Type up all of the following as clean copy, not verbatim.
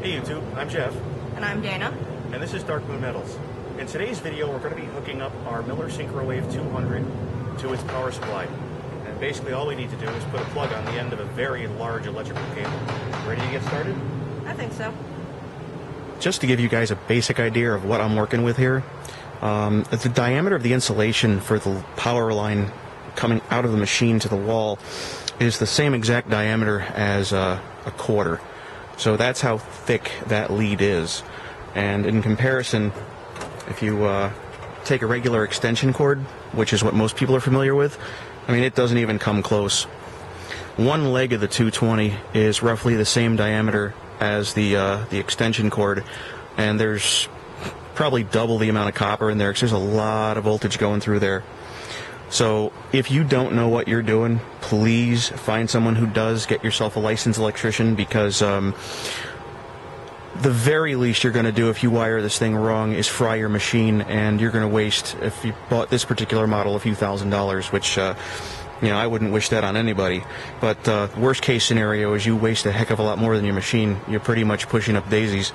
Hey YouTube, I'm Jeff. And I'm Dana. And this is Darkmoon Metals. In today's video, we're going to be hooking up our Miller Synchrowave 200 to its power supply. And basically all we need to do is put a plug on the end of a very large electrical cable. Ready to get started? I think so. Just to give you guys a basic idea of what I'm working with here, the diameter of the insulation for the power line coming out of the machine to the wall is the same exact diameter as a quarter. So that's how thick that lead is. And in comparison, if you take a regular extension cord, which is what most people are familiar with, I mean, it doesn't even come close. One leg of the 220 is roughly the same diameter as the extension cord, and there's probably double the amount of copper in there because there's a lot of voltage going through there. So if you don't know what you're doing, please find someone who does. Get yourself a licensed electrician, because the very least you're going to do if you wire this thing wrong is fry your machine, and you're going to waste, if you bought this particular model, a few $1,000s, which you know, I wouldn't wish that on anybody. But worst case scenario is you waste a heck of a lot more than your machine. You're pretty much pushing up daisies.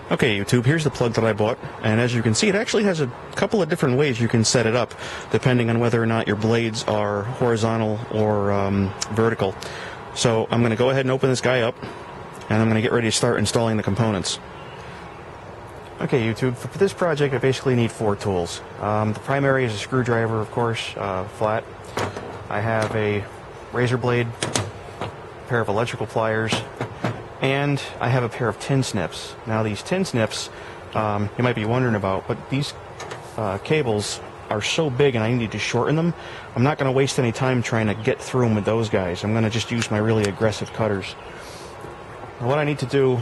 Okay, YouTube, here's the plug that I bought, and as you can see, it actually has a couple of different ways you can set it up, depending on whether or not your blades are horizontal or vertical. So I'm going to go ahead and open this guy up, and I'm going to get ready to start installing the components. Okay, YouTube, for this project I basically need 4 tools. The primary is a screwdriver, of course, flat. I have a razor blade, a pair of electrical pliers, and I have a pair of tin snips. Now these tin snips, you might be wondering about, but these cables are so big and I need to shorten them. I'm not going to waste any time trying to get through them with those guys. I'm going to just use my really aggressive cutters. Now what I need to do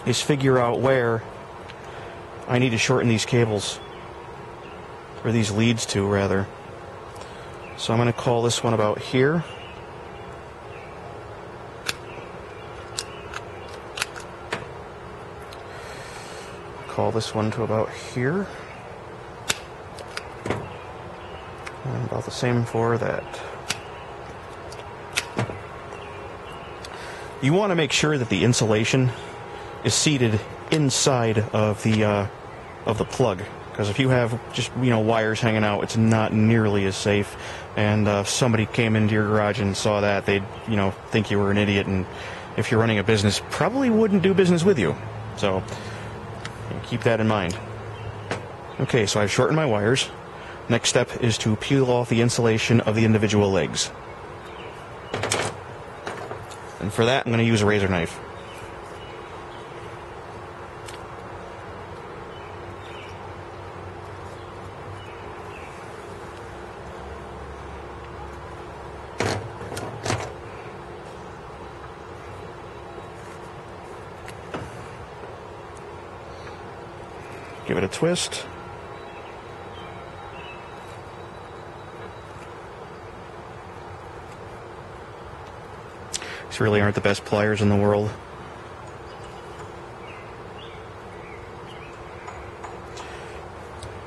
is figure out where I need to shorten these cables, or these leads to, rather. So I'm going to call this one about here. Call this one to about here. And about the same for that. You want to make sure that the insulation is seated inside of the plug, because if you have just, you know, wires hanging out, it's not nearly as safe. And if somebody came into your garage and saw that, they'd, you know, think you were an idiot, and if you're running a business, probably wouldn't do business with you. So keep that in mind. Okay, so I've shortened my wires. Next step is to peel off the insulation of the individual legs. And for that, I'm going to use a razor knife. Give it a twist. These really aren't the best pliers in the world.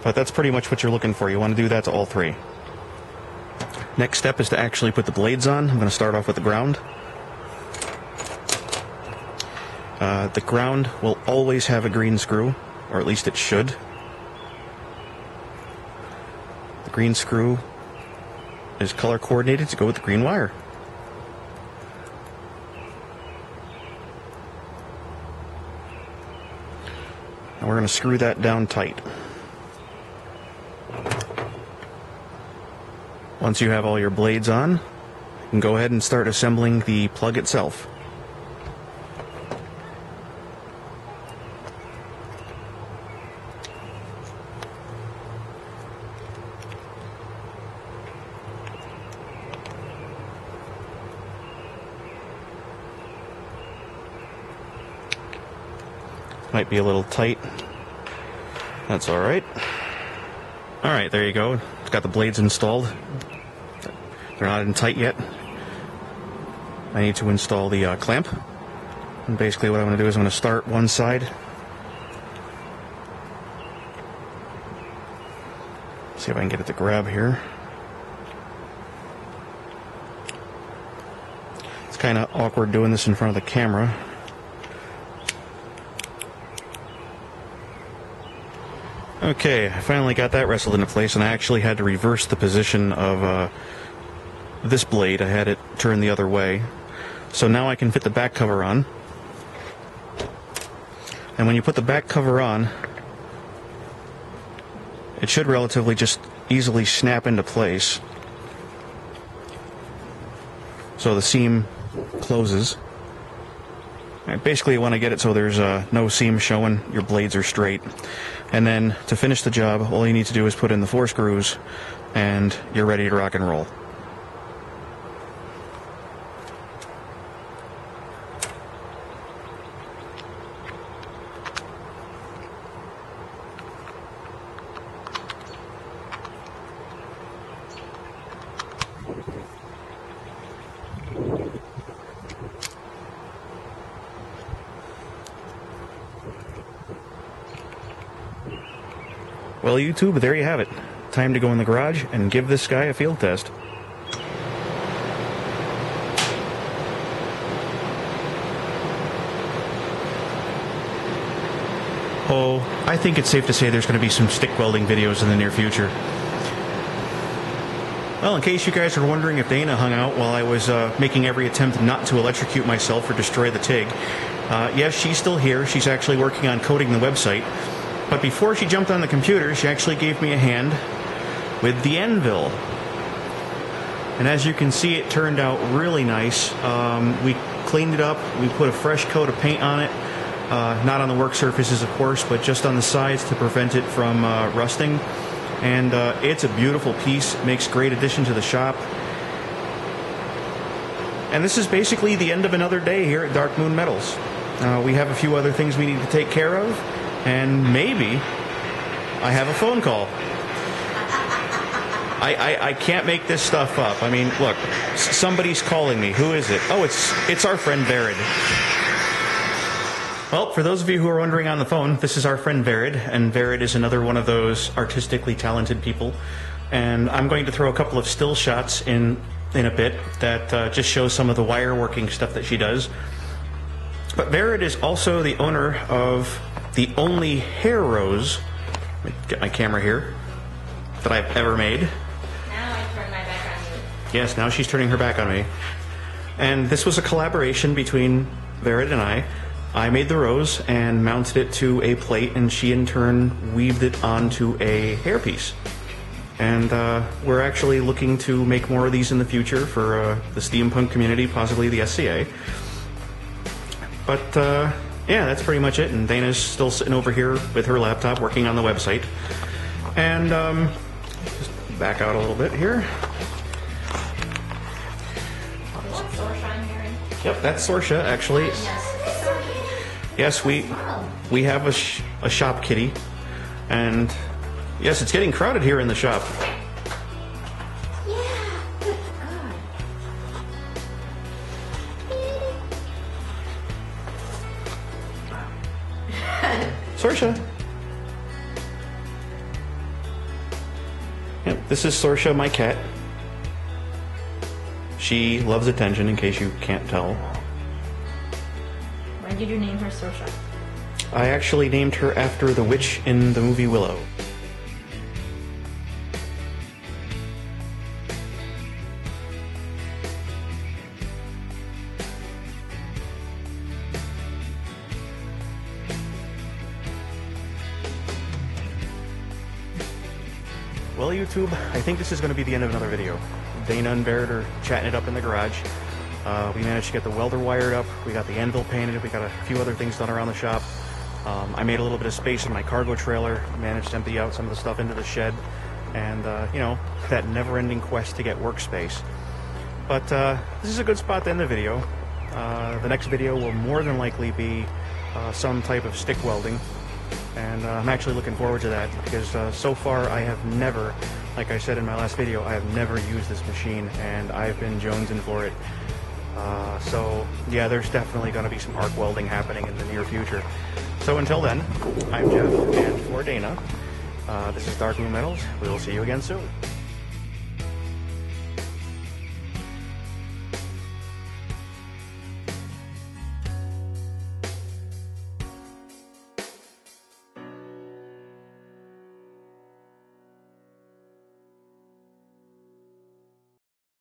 But that's pretty much what you're looking for. You want to do that to all 3. Next step is to actually put the blades on. I'm going to start off with the ground. The ground will always have a green screw, or at least it should. The green screw is color coordinated to go with the green wire. And we're going to screw that down tight. Once you have all your blades on, you can go ahead and start assembling the plug itself. Might be a little tight. That's alright. Alright, there you go. It's got the blades installed. They're not in tight yet. I need to install the clamp. And basically what I'm going to do is I'm going to start one side. See if I can get it to grab here. It's kind of awkward doing this in front of the camera. Okay, I finally got that wrestled into place, and I actually had to reverse the position of this blade. I had it turned the other way. So now I can fit the back cover on. And when you put the back cover on, it should relatively just easily snap into place. So the seam closes. Basically, you want to get it so there's no seam showing, your blades are straight. And then to finish the job, all you need to do is put in the 4 screws, and you're ready to rock and roll. Well, YouTube, there you have it. Time to go in the garage and give this guy a field test. Oh, I think it's safe to say there's going to be some stick welding videos in the near future. Well, in case you guys are wondering if Dana hung out while I was making every attempt not to electrocute myself or destroy the TIG, yes, she's still here. She's actually working on coding the website. But before she jumped on the computer, she actually gave me a hand with the anvil. And as you can see, it turned out really nice. We cleaned it up. We put a fresh coat of paint on it. Not on the work surfaces, of course, but just on the sides to prevent it from rusting. And it's a beautiful piece. It makes a great addition to the shop. And this is basically the end of another day here at Darkmoon Metals. We have a few other things we need to take care of. And maybe I have a phone call. I can't make this stuff up. I mean, look, somebody's calling me. Who is it? Oh, it's our friend Verid. Well, for those of you who are wondering on the phone, this is our friend Verid, and Verid is another one of those artistically talented people. And I'm going to throw a couple of still shots in a bit that just show some of the wire working stuff that she does. But Verid is also the owner of the only hair rose, let me get my camera here, that I've ever made. Now I turn my back on you. Yes, now she's turning her back on me. And this was a collaboration between Verid and I. I made the rose and mounted it to a plate, and she in turn weaved it onto a hairpiece. And we're actually looking to make more of these in the future for the steampunk community, possibly the SCA. But yeah, that's pretty much it, and Dana's still sitting over here with her laptop working on the website. And just back out a little bit here. What's Sorsha I'm hearing? Yep, that's Sorsha, actually. Yes, we have a shop kitty, and yes, it's getting crowded here in the shop. Yeah, good God. Sorsha. Yep, this is Sorsha, my cat. She loves attention, in case you can't tell. Why did you name her Sorsha? I actually named her after the witch in the movie Willow. Well, YouTube, I think this is going to be the end of another video. Dana and Verid are chatting it up in the garage. We managed to get the welder wired up, we got the anvil painted, we got a few other things done around the shop. I made a little bit of space in my cargo trailer, managed to empty out some of the stuff into the shed, and, you know, that never-ending quest to get workspace. But this is a good spot to end the video. The next video will more than likely be some type of stick welding. And I'm actually looking forward to that, because so far I have never, like I said in my last video, I have never used this machine, and I've been jonesing for it. So yeah, there's definitely going to be some arc welding happening in the near future. So until then, I'm Jeff, and for Dana, this is Darkmoon Metals. We will see you again soon.